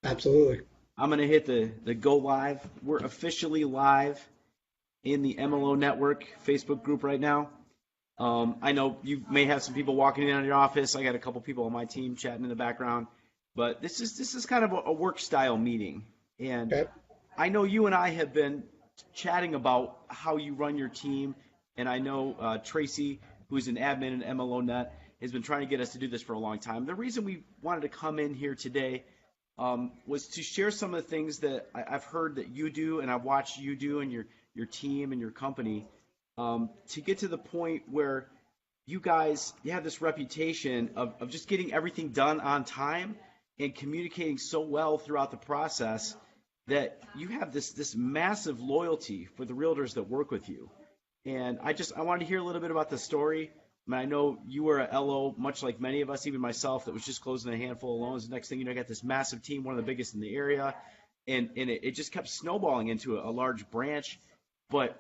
Absolutely. I'm going to hit the go live. We're officially live in the MLO network Facebook group right now. I know you may have some people walking in on your office. I got a couple people on my team chatting in the background, but this is kind of a work style meeting, and Okay. I know you and I have been chatting about how you run your team, and I know Tracy, who's an admin in MLO Net, has been trying to get us to do this for a long time. The reason we wanted to come in here today was to share some of the things that I've heard that you do and I've watched you do and your team and your company to get to the point where you have this reputation of just getting everything done on time and communicating so well throughout the process that you have this massive loyalty for the realtors that work with you. And I wanted to hear a little bit about the story. I mean, I know you were a LO, much like many of us, even myself, that was just closing a handful of loans. The next thing you know, I got this massive team, one of the biggest in the area, and it just kept snowballing into a large branch. But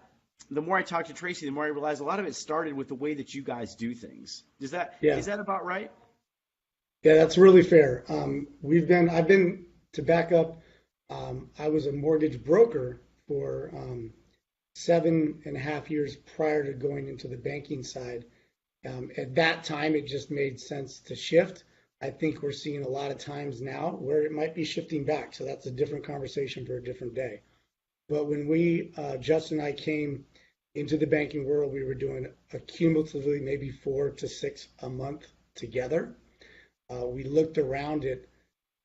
the more I talked to Tracy, the more I realized a lot of it started with the way that you guys do things. Yeah. Is that about right? Yeah, that's really fair. I've been to back up. I was a mortgage broker for 7.5 years prior to going into the banking side. At that time, it just made sense to shift. I think we're seeing a lot of times now where it might be shifting back. So that's a different conversation for a different day. But when Justin and I came into the banking world, we were doing cumulatively maybe 4 to 6 a month together. We looked around at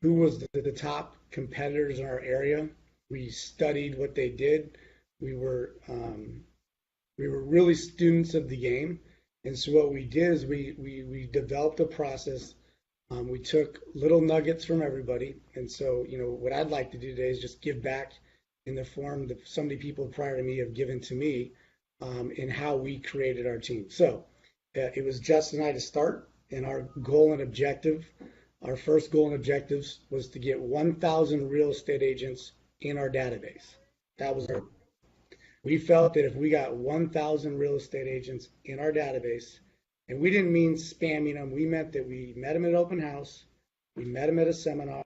who was the top competitors in our area. We studied what they did. We were we were really students of the game. And so what we did is we developed a process. We took little nuggets from everybody. And so, what I'd like to do today is just give back in the form that so many people prior to me have given to me in how we created our team. So it was Justin and I to start, and our goal and objective, our first goal and objectives was to get 1,000 real estate agents in our database. That was our We felt that if we got 1,000 real estate agents in our database, and we didn't mean spamming them, we meant that we met them at an open house, we met them at a seminar,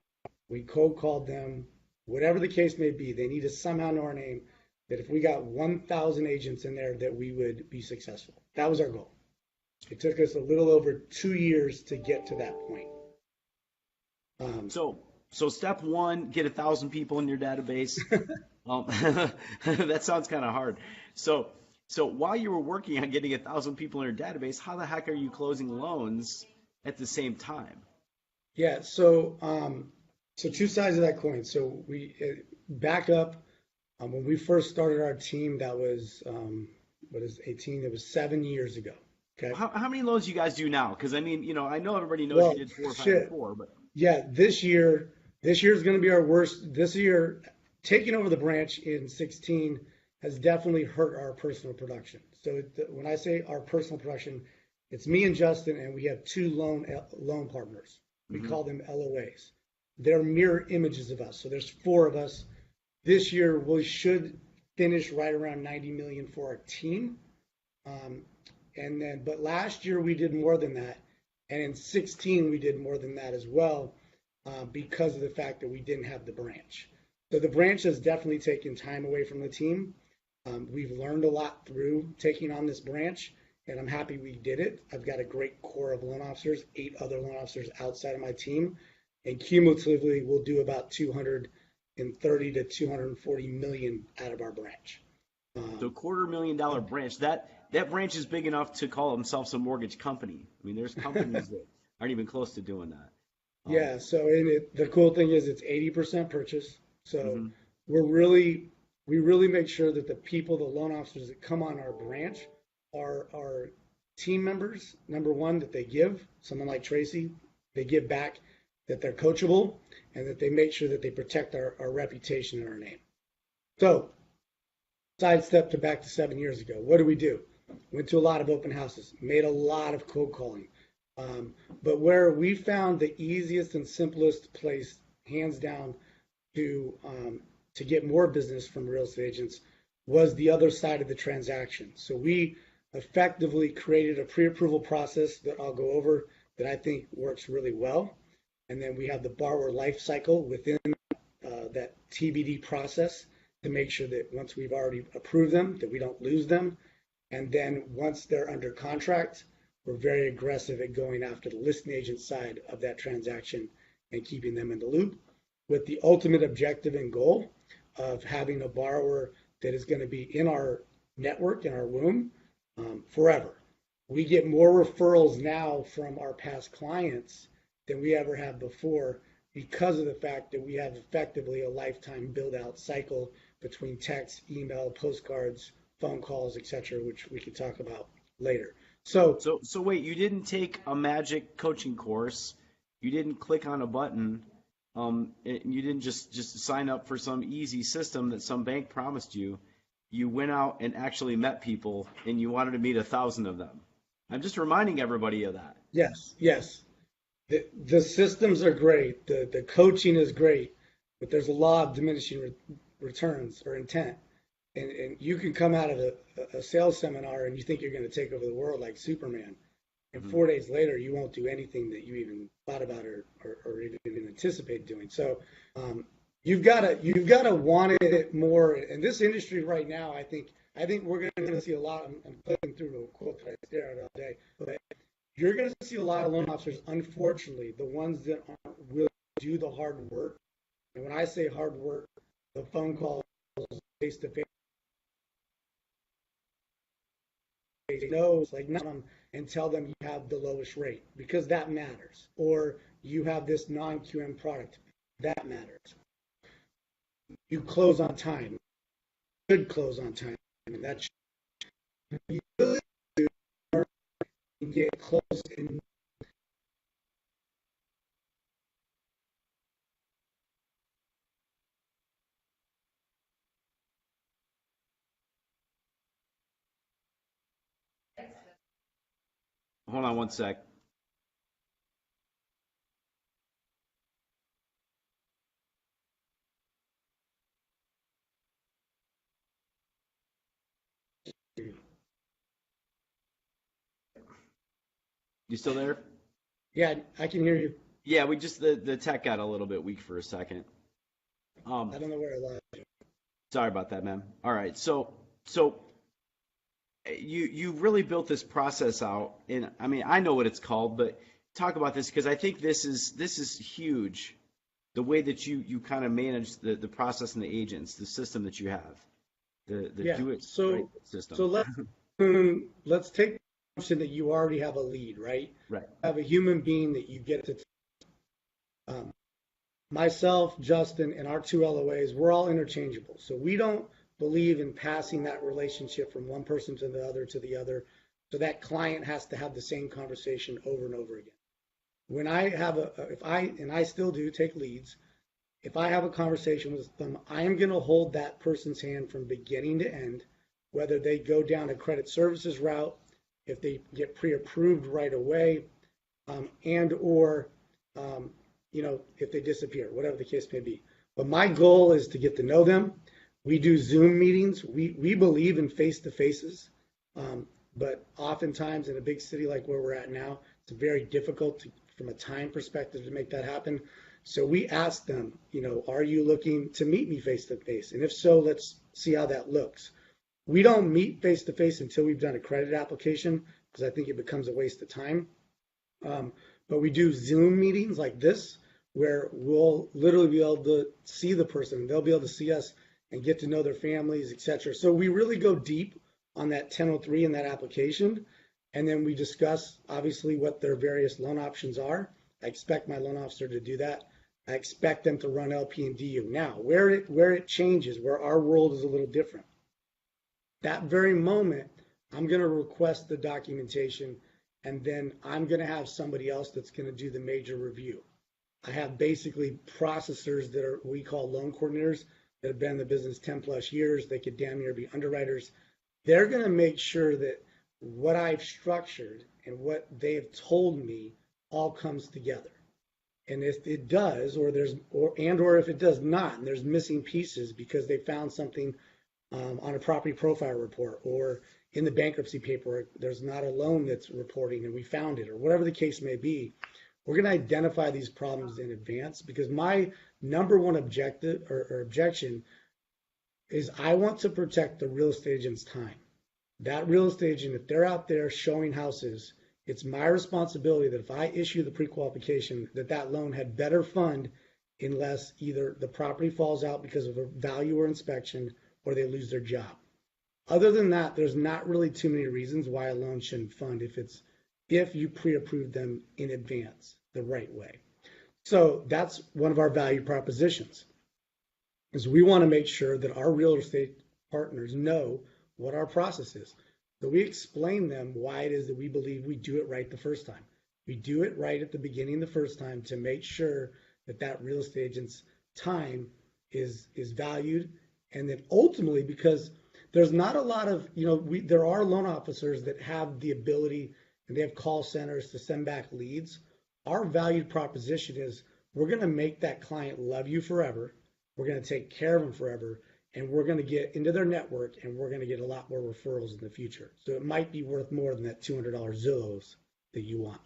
we cold called them, whatever the case may be, they need to somehow know our name, that if we got 1,000 agents in there, that we would be successful. That was our goal. It took us a little over 2 years to get to that point. Um, So step one, get 1,000 people in your database. Um, that sounds kind of hard. So, so while you were working on getting 1,000 people in your database, how the heck are you closing loans at the same time? yeah, so two sides of that coin. So we back up. When we first started our team, that was what is 18? It was 7 years ago. Okay. How many loans you guys do now? Because I mean, I know everybody knows you Well, did four or five shit. before, but Yeah, this year is going to be our worst. This year, taking over the branch in 16 has definitely hurt our personal production. So when I say our personal production, it's me and Justin, and we have two loan partners. We hmm call them LOAs. They're mirror images of us. So there's four of us. This year we should finish right around 90 million for our team. Um, but last year we did more than that, and in 16 we did more than that as well, because of the fact that we didn't have the branch. So the branch has definitely taken time away from the team. We've learned a lot through taking on this branch, and I'm happy we did it. I've got a great core of loan officers, 8 other loan officers outside of my team, and cumulatively we'll do about 230 to 240 million out of our branch. so Um, $250,000 branch. That branch is big enough to call themselves a mortgage company. I mean, there's companies that aren't even close to doing that. Um, Yeah, so the cool thing is it's 80% purchase. So mhm. we're really we really make sure that the people, the loan officers that come on our branch are team members. Number one, that they give, someone like Tracy, they give back, that they're coachable, and that they make sure that they protect our reputation and our name. So sidestep to back to 7 years ago. What do we do? Went to a lot of open houses, made a lot of cold calling. But where we found the easiest and simplest place, hands down, to to get more business from real estate agents was the other side of the transaction. So we effectively created a pre-approval process that I'll go over that I think works really well. And then we have the borrower life cycle within that TBD process to make sure that once we've already approved them, that we don't lose them. And then once they're under contract, we're very aggressive at going after the listing agent side of that transaction and keeping them in the loop with the ultimate objective and goal of having a borrower that is going to be in our network, in our room, forever. We get more referrals now from our past clients than we ever have before because of the fact that we have effectively a lifetime build-out cycle between text, email, postcards, phone calls, etc., which we can talk about later. So wait, you didn't take a magic coaching course. You didn't click on a button. You didn't just sign up for some easy system that some bank promised you. You went out and actually met people, and you wanted to meet 1,000 of them. I'm just reminding everybody of that. Yes. The systems are great. The coaching is great, but there's a law of diminishing returns or intent. And you can come out of a sales seminar and you think you're going to take over the world like Superman. And 4 days later, you won't do anything that you even thought about or even anticipate doing. So you've got to want it more. In this industry right now, I think we're going to see a lot. I'm clicking through a quote that I stare at all day, but you're going to see a lot of loan officers, unfortunately, the ones that aren't willing to do the hard work. And when I say hard work, the phone calls, face-to-face, knows, like, not them and tell them you have the lowest rate because that matters, or you have this non-QM product that matters. You close on time, should close on time, and that's you really do get close. And Hold on one sec. You still there? yeah, I can hear you. Yeah, we just the tech got a little bit weak for a second. I don't know where I lost you. Sorry about that, man. All right, so you really built this process out, and I mean I know what it's called, but talk about this because I think this is huge. The way that you kind of manage the process and the agents, the system that you have, the do it right system. So let's take the assumption that you already have a lead, right? Right. You have a human being that you get to. Myself, Justin, and our two LOAs, we're all interchangeable. So we don't believe in passing that relationship from one person to the other. So that client has to have the same conversation over and over again. When I have and I still do take leads, if I have a conversation with them, I am going to hold that person's hand from beginning to end, whether they go down a credit services route, if they get pre-approved right away, and or if they disappear, whatever the case may be. But my goal is to get to know them. We do Zoom meetings. We believe in face-to-faces, but oftentimes in a big city like where we're at now, it's very difficult from a time perspective to make that happen. So we ask them, are you looking to meet me face-to-face? And if so, let's see how that looks. We don't meet face-to-face until we've done a credit application because I think it becomes a waste of time. But we do Zoom meetings like this where we'll literally be able to see the person. They'll be able to see us and get to know their families, etc. So we really go deep on that 1003 in that application. And then we discuss, obviously, what their various loan options are. I expect my loan officer to do that. I expect them to run LP and DU. Now, where it changes, where our world is a little different, that very moment, I'm going to request the documentation, and then I'm going to have somebody else that's going to do the major review. I have basically processors that we call loan coordinators that have been in the business 10 plus years. They could damn near be underwriters. They're going to make sure that what I've structured and what they've told me all comes together. And if it does, or if it does not, and there's missing pieces because they found something on a property profile report, or in the bankruptcy paperwork, there's not a loan that's reporting and we found it, or whatever the case may be, we're going to identify these problems in advance, because my number one objective or objection is I want to protect the real estate agent's time. That real estate agent, if they're out there showing houses, it's my responsibility that if I issue the pre-qualification, that loan had better fund unless either the property falls out because of a value or inspection, or they lose their job. Other than that, there's not really too many reasons why a loan shouldn't fund if you pre-approve them in advance the right way. So that's one of our value propositions, is we want to make sure that our real estate partners know what our process is. So we explain them why it is that we believe we do it right the first time. We do it right at the beginning the first time to make sure that real estate agent's time is valued. And then ultimately, because there's not a lot of, there are loan officers that have the ability and they have call centers to send back leads. Our valued proposition is we're going to make that client love you forever. We're going to take care of them forever. And we're going to get into their network, and we're going to get a lot more referrals in the future. So it might be worth more than that $200 Zillows that you want.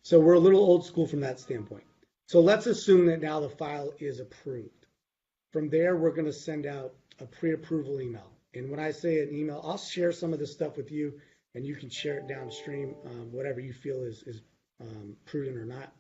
So we're a little old school from that standpoint. So let's assume that now the file is approved. From there, we're going to send out a pre-approval email. And when I say an email, I'll share some of this stuff with you, and you can share it downstream, whatever you feel is prudent or not.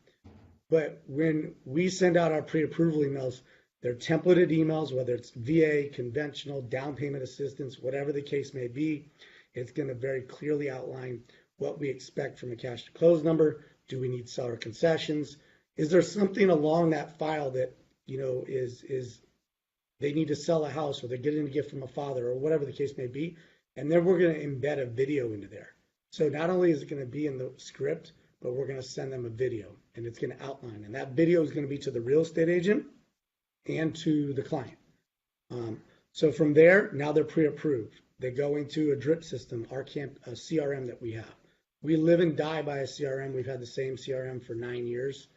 But when we send out our pre-approval emails, they're templated emails, whether it's VA, conventional, down payment assistance, whatever the case may be. It's going to very clearly outline what we expect from a cash to close number. Do we need seller concessions? Is there something along that file that, is they need to sell a house, or they're getting a gift from a father, or whatever the case may be? And then we're going to embed a video into there. So not only is it going to be in the script, but we're going to send them a video, and it's going to outline. And that video is going to be to the real estate agent and to the client. So from there, now they're pre-approved. They go into a drip system, a CRM that we have. We live and die by a CRM. We've had the same CRM for 9 years.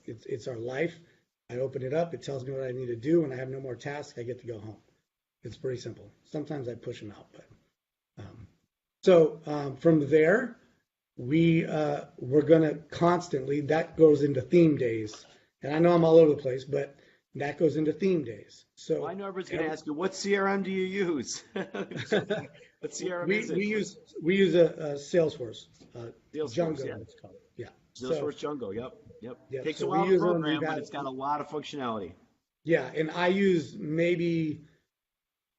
It's our life. I open it up. It tells me what I need to do. When I have no more tasks, I get to go home. It's pretty simple. Sometimes I push them out. But from there, we're going to constantly, that goes into theme days. And I know I'm all over the place, but that goes into theme days. So I know everyone's going to ask you, what CRM do you use? What CRM is it? We use a Salesforce. Salesforce, Django, yeah. it's called. Yeah. Salesforce Django, yep. Takes so a while we to use them, program, but it's got a lot of functionality. Yeah, and I use maybe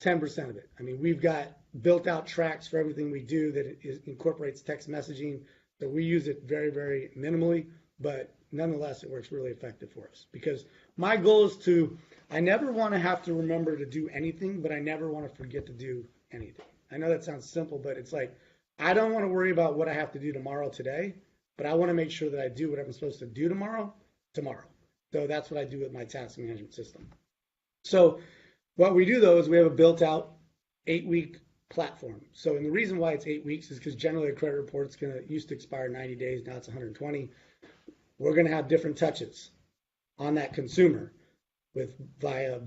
10% of it. I mean, we've got built out tracks for everything we do that incorporates text messaging. So we use it very, very minimally, but nonetheless, it works really effective for us, because my goal is I never want to have to remember to do anything, but I never want to forget to do anything. I know that sounds simple, but it's like, I don't want to worry about what I have to do tomorrow today, but I want to make sure that I do what I'm supposed to do tomorrow. So that's what I do with my task management system. So what we do though is we have a built out 8-week platform. So, and the reason why it's 8 weeks is because generally a credit report used to expire 90 days. Now it's 120. We're going to have different touches on that consumer via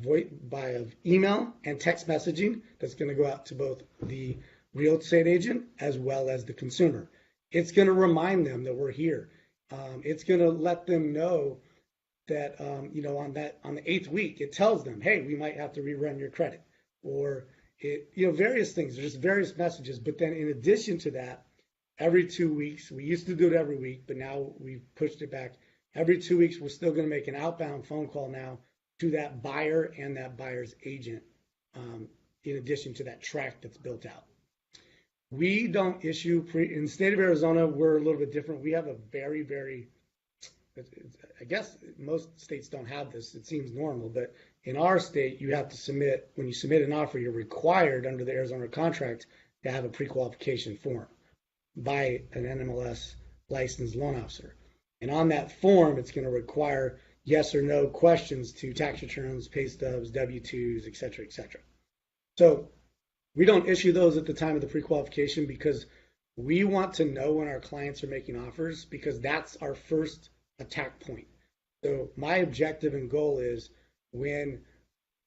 email and text messaging that's going to go out to both the real estate agent as well as the consumer. It's going to remind them that we're here. It's going to let them know that, on the 8th week, it tells them, hey, we might have to rerun your credit, or various things. There's various messages. But then in addition to that, every 2 weeks, we used to do it every week, but now we've pushed it back. Every 2 weeks, we're still going to make an outbound phone call now to that buyer and that buyer's agent, in addition to that track that's built out. We don't issue in the state of Arizona, we're a little bit different. We have a very, very, I guess most states don't have this. It seems normal, but in our state, you have to when you submit an offer, you're required under the Arizona contract to have a pre-qualification form by an NMLS licensed loan officer. And on that form, it's going to require yes or no questions to tax returns, pay stubs, W-2s, et cetera, et cetera. So we don't issue those at the time of the pre-qualification, because we want to know when our clients are making offers, because that's our first attack point. So my objective and goal is when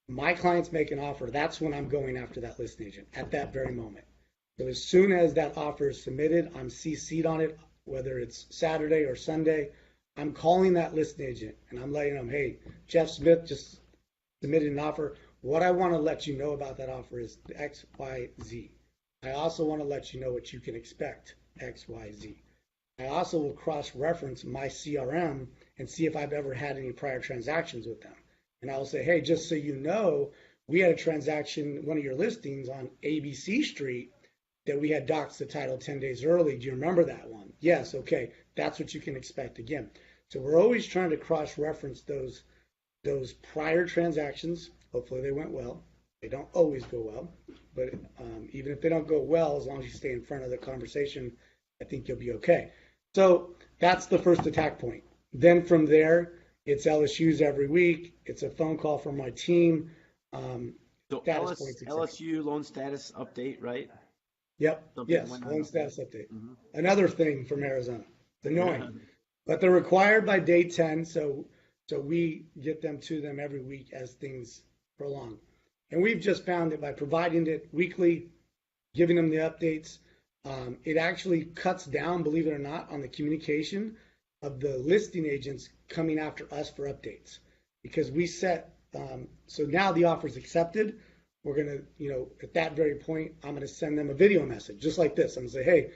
my clients make an offer, that's when I'm going after that listing agent at that very moment. So as soon as that offer is submitted, I'm CC'd on it whether it's Saturday or Sunday, I'm calling that listing agent and I'm letting them, hey, Jeff Smith just submitted an offer. What I want to let you know about that offer is X, Y, Z. I also want to let you know what you can expect, X, Y, Z. I also will cross-reference my CRM and see if I've ever had any prior transactions with them. And I will say, hey, just so you know, we had a transaction, one of your listings on ABC Street that we had doxed the title 10 days early. Do you remember that one? Yes, okay. That's what you can expect again. So we're always trying to cross-reference those prior transactions. Hopefully they went well. They don't always go well, but even if they don't go well, as long as you stay in front of the conversation, I think you'll be okay. So that's the first attack point. Then from there, it's LSUs every week. It's a phone call from my team. So LSU loan status update, right? Yep. Yes. Loan status update. Another thing from Arizona. It's annoying, but they're required by day 10. So we get them to them every week as things prolong. And we've just found that by providing it weekly, giving them the updates, it actually cuts down, believe it or not, on the communication of the listing agents coming after us for updates. Because we set, so now the offer is accepted. We're going to, at that very point, I'm going to send them a video message just like this. I'm going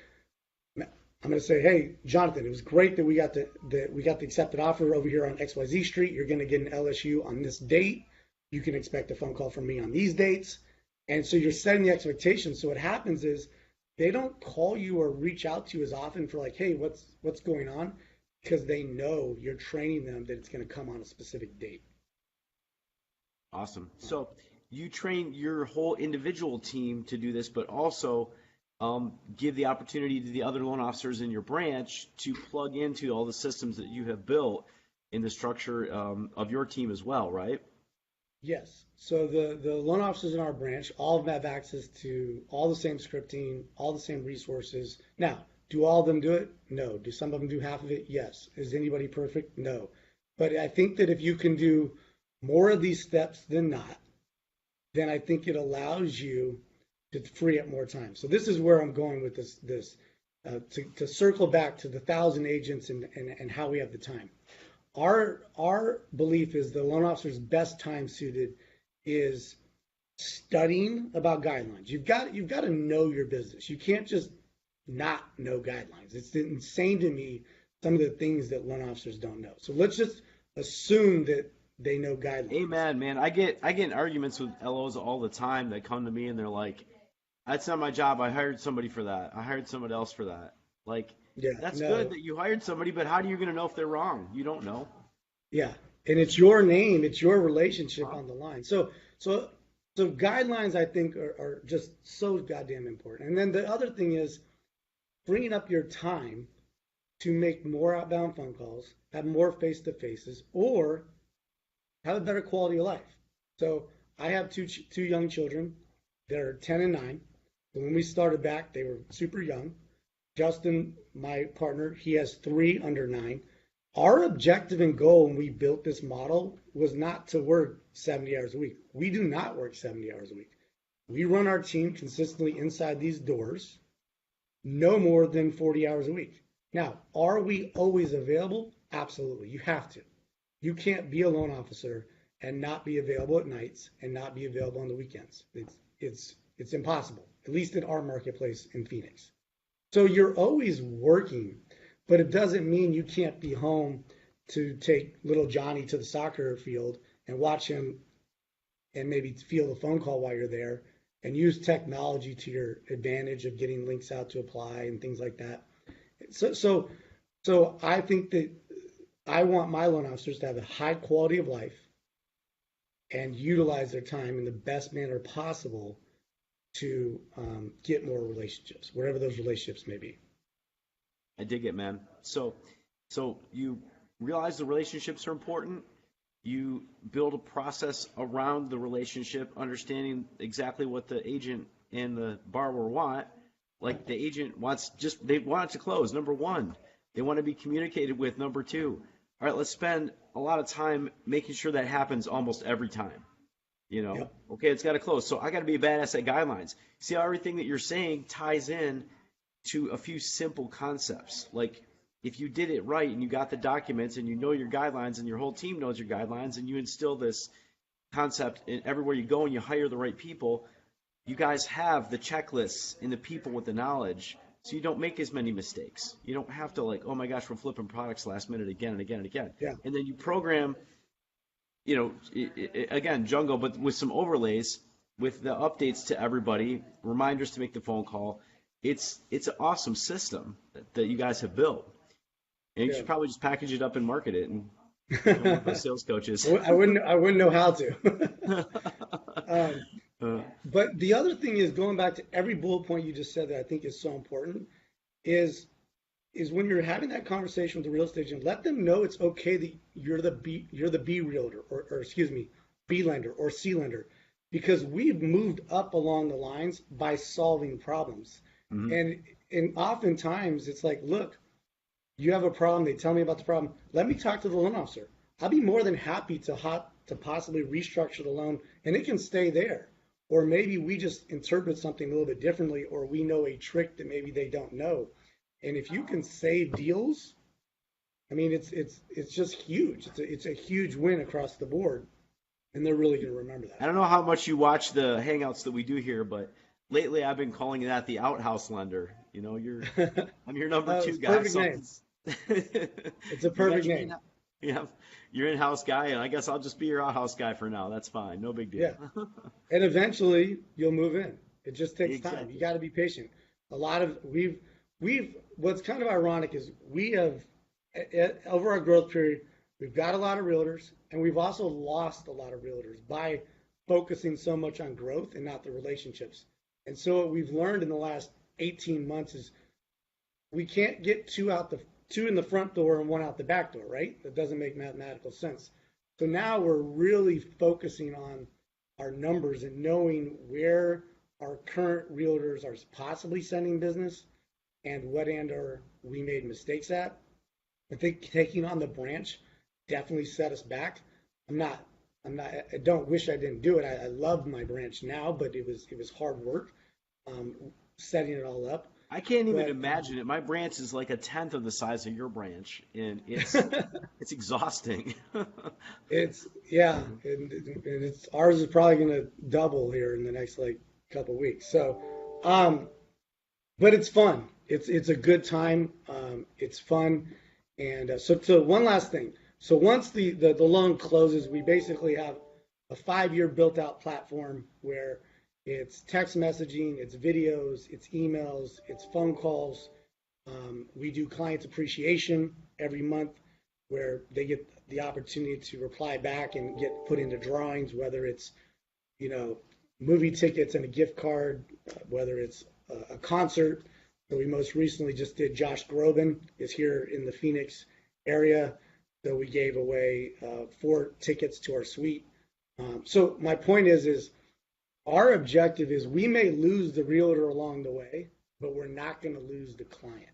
to say, hey, Jonathan, it was great that we got the accepted offer over here on XYZ Street. You're going to get an LSU on this date. You can expect a phone call from me on these dates. And so you're setting the expectations. So what happens is they don't call you or reach out to you as often for like, hey, what's going on? Because they know you're training them that it's going to come on a specific date. Awesome. So you train your whole individual team to do this, but also give the opportunity to the other loan officers in your branch to plug into all the systems that you have built in the structure of your team as well, right? Yes. So the loan officers in our branch, all of them have access to all the same scripting, all the same resources. Now, do all of them do it? No. Do some of them do half of it? Yes. Is anybody perfect? No. But I think that if you can do more of these steps than not, then I think it allows you to free up more time. So this is where I'm going with this to circle back to the 1,000 agents and how we have the time. Our belief is the loan officer's best time suited is studying about guidelines. You've got to know your business. You can't just not know guidelines. It's insane to me some of the things that loan officers don't know. So let's just assume that they know guidelines. Amen, man. I get in arguments with LOs all the time that come to me and they're like, "That's not my job. I hired somebody for that. I hired somebody else for that." Like, yeah, that's good that you hired somebody, but how are you going to know if they're wrong? You don't know. Yeah, and it's your name, it's your relationship on the line. So guidelines, I think, are just so goddamn important. And then the other thing is bringing up your time to make more outbound phone calls, have more face-to-faces, or have a better quality of life. So I have two young children. They're 10 and 9. So when we started back, they were super young. Justin, my partner, he has 3 under 9. Our objective and goal when we built this model was not to work 70 hours a week. We do not work 70 hours a week. We run our team consistently inside these doors, no more than 40 hours a week. Now, are we always available? Absolutely. You have to. You can't be a loan officer and not be available at nights and not be available on the weekends. It's impossible, at least in our marketplace in Phoenix. So you're always working, but it doesn't mean you can't be home to take little Johnny to the soccer field and watch him and maybe field a phone call while you're there and use technology to your advantage of getting links out to apply and things like that. So I think that I want my loan officers to have a high quality of life and utilize their time in the best manner possible to get more relationships, whatever those relationships may be. I dig it, man. So you realize the relationships are important. You build a process around the relationship, understanding exactly what the agent and the borrower want. Like the agent they want it to close, number 1. They want to be communicated with, number 2. All right, let's spend a lot of time making sure that happens almost every time. Yep. Okay, it's got to close. So I got to be a badass at guidelines. See how everything that you're saying ties in to a few simple concepts. Like if you did it right and you got the documents and you know your guidelines and your whole team knows your guidelines and you instill this concept in everywhere you go and you hire the right people, you guys have the checklists and the people with the knowledge, so you don't make as many mistakes. You don't have to like, oh my gosh, we're flipping products last minute again and again and again. Yeah. And then you program, again, jungle, but with some overlays, with the updates to everybody, reminders to make the phone call. It's an awesome system that you guys have built. And you should probably just package it up and market it and come up with sales coaches. I wouldn't know how to. But the other thing is, going back to every bullet point you just said that I think is so important, is when you're having that conversation with the real estate agent, let them know it's okay that you're the B realtor, or excuse me, B lender or C lender, because we've moved up along the lines by solving problems. Mm-hmm. And oftentimes it's like, look, you have a problem. They tell me about the problem. Let me talk to the loan officer. I'll be more than happy to possibly restructure the loan, and it can stay there. Or maybe we just interpret something a little bit differently, or we know a trick that maybe they don't know. And if you can save deals, I mean, it's just huge. It's a huge win across the board, and they're really going to remember that. I don't know how much you watch the hangouts that we do here, but lately I've been calling that the outhouse lender. I'm your number two guy. Perfect name. It's a perfect name. Yeah, you're in-house guy, and I guess I'll just be your outhouse guy for now. That's fine. No big deal. Yeah. And eventually you'll move in. It just takes Exactly. time. You got to be patient. What's kind of ironic is we have, over our growth period, we've got a lot of realtors, and we've also lost a lot of realtors by focusing so much on growth and not the relationships. And so what we've learned in the last 18 months is we can't get two in the front door and one out the back door, right? That doesn't make mathematical sense. So now we're really focusing on our numbers and knowing where our current realtors are possibly sending business and what end are we made mistakes at. I think taking on the branch definitely set us back. I don't wish I didn't do it. I love my branch now, but it was hard work setting it all up. I can't even imagine it. My branch is like a tenth of the size of your branch, and it's exhausting. And ours is probably going to double here in the next couple of weeks. So, but it's fun. It's a good time. It's fun, and so one last thing. So once the loan closes, we basically have a 5-year built-out platform where it's text messaging, it's videos, it's emails, it's phone calls. We do client appreciation every month where they get the opportunity to reply back and get put into drawings, whether it's, movie tickets and a gift card, whether it's a concert. So we most recently just did Josh Groban is here in the Phoenix area. So we gave away 4 tickets to our suite. So my point is our objective is we may lose the realtor along the way, but we're not going to lose the client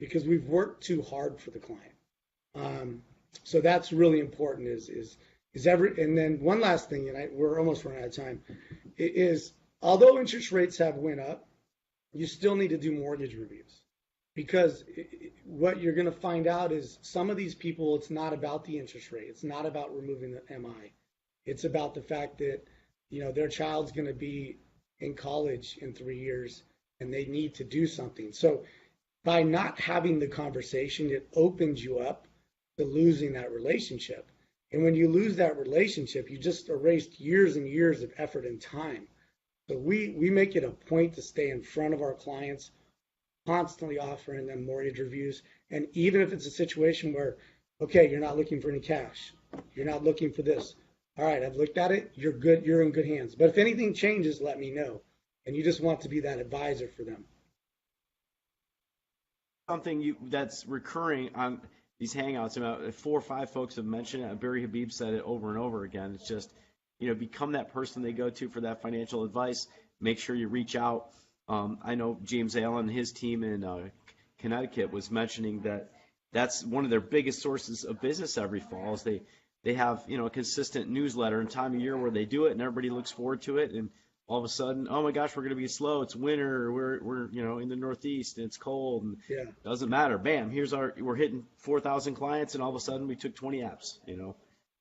because we've worked too hard for the client. So that's really important and then one last thing, and we're almost running out of time, is although interest rates have went up, you still need to do mortgage reviews because what you're going to find out is some of these people, it's not about the interest rate. It's not about removing the MI. It's about the fact that their child's going to be in college in 3 years and they need to do something. So by not having the conversation, it opens you up to losing that relationship. And when you lose that relationship, you just erased years and years of effort and time. So we make it a point to stay in front of our clients, constantly offering them mortgage reviews. And even if it's a situation where, okay, you're not looking for any cash, you're not looking for this. All right, I've looked at it. You're good. You're in good hands. But if anything changes, let me know. And you just want to be that advisor for them. Something that's recurring on these hangouts, about 4 or 5 folks have mentioned it. Barry Habib said it over and over again. It's just, become that person they go to for that financial advice. Make sure you reach out. I know James Allen and his team in Connecticut was mentioning that that's one of their biggest sources of business every fall is they have, a consistent newsletter and time of year where they do it and everybody looks forward to it. And all of a sudden, oh my gosh, we're going to be slow. It's winter. We're in the Northeast and it's cold and Yeah. doesn't matter. Bam, we're hitting 4,000 clients and all of a sudden we took 20 apps.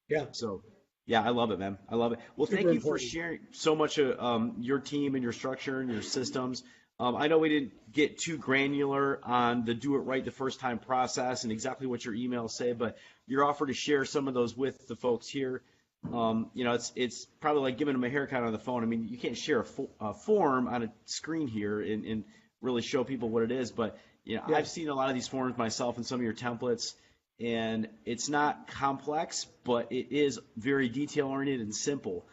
Yeah. So yeah, I love it, man. I love it. Well, Super thank you for important. sharing so much of your team and your structure and your systems. I know we didn't get too granular on the do it right the first time process and exactly what your emails say, but your offer to share some of those with the folks here. It's probably like giving them a haircut on the phone. I mean, you can't share a form on a screen here and really show people what it is, but Yeah. I've seen a lot of these forms myself in some of your templates, and it's not complex, but it is very detail oriented and simple.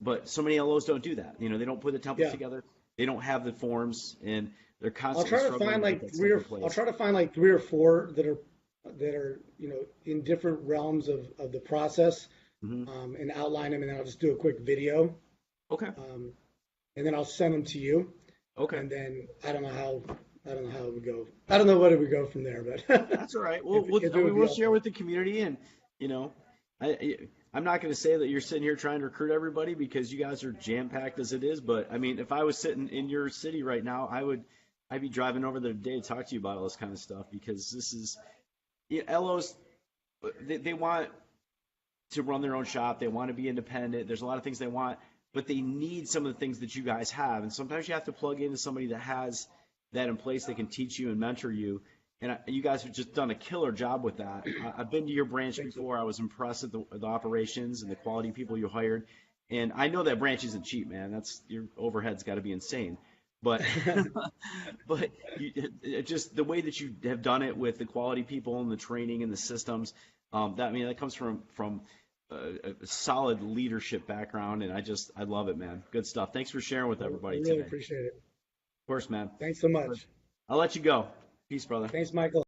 But so many LOs don't do that. They don't put the templates Yeah. together. They don't have the forms, and they're I'll constantly try to struggling find to get like that three stuff or in place. I'll try to find like 3 or 4 that are in different realms of the process, Mm-hmm. and outline them, and then I'll just do a quick video, Okay. and then I'll send them to you, Okay. and then I don't know how it would go. I don't know what it would go from there, but That's all right. if it would be We'll share helpful. with the community, and I'm not going to say that you're sitting here trying to recruit everybody because you guys are jam packed as it is. But I mean, if I was sitting in your city right now, I'd be driving over there today to talk to you about all this kind of stuff because this is LOs. They want to run their own shop. They want to be independent. There's a lot of things they want, but they need some of the things that you guys have. And sometimes you have to plug into somebody that has that in place that can teach you and mentor you. And you guys have just done a killer job with that. I've been to your branch Thank you. before. I was impressed at the operations and the quality of people you hired. And I know that branch isn't cheap, man. Your overhead's got to be insane. But but just the way that you have done it with the quality people and the training and the systems, that comes from a solid leadership background, and I love it, man. Good stuff. Thanks for sharing with I everybody really today. appreciate it. Of course, man. Thanks so much. I'll let you go. Peace, brother. Thanks, Michael.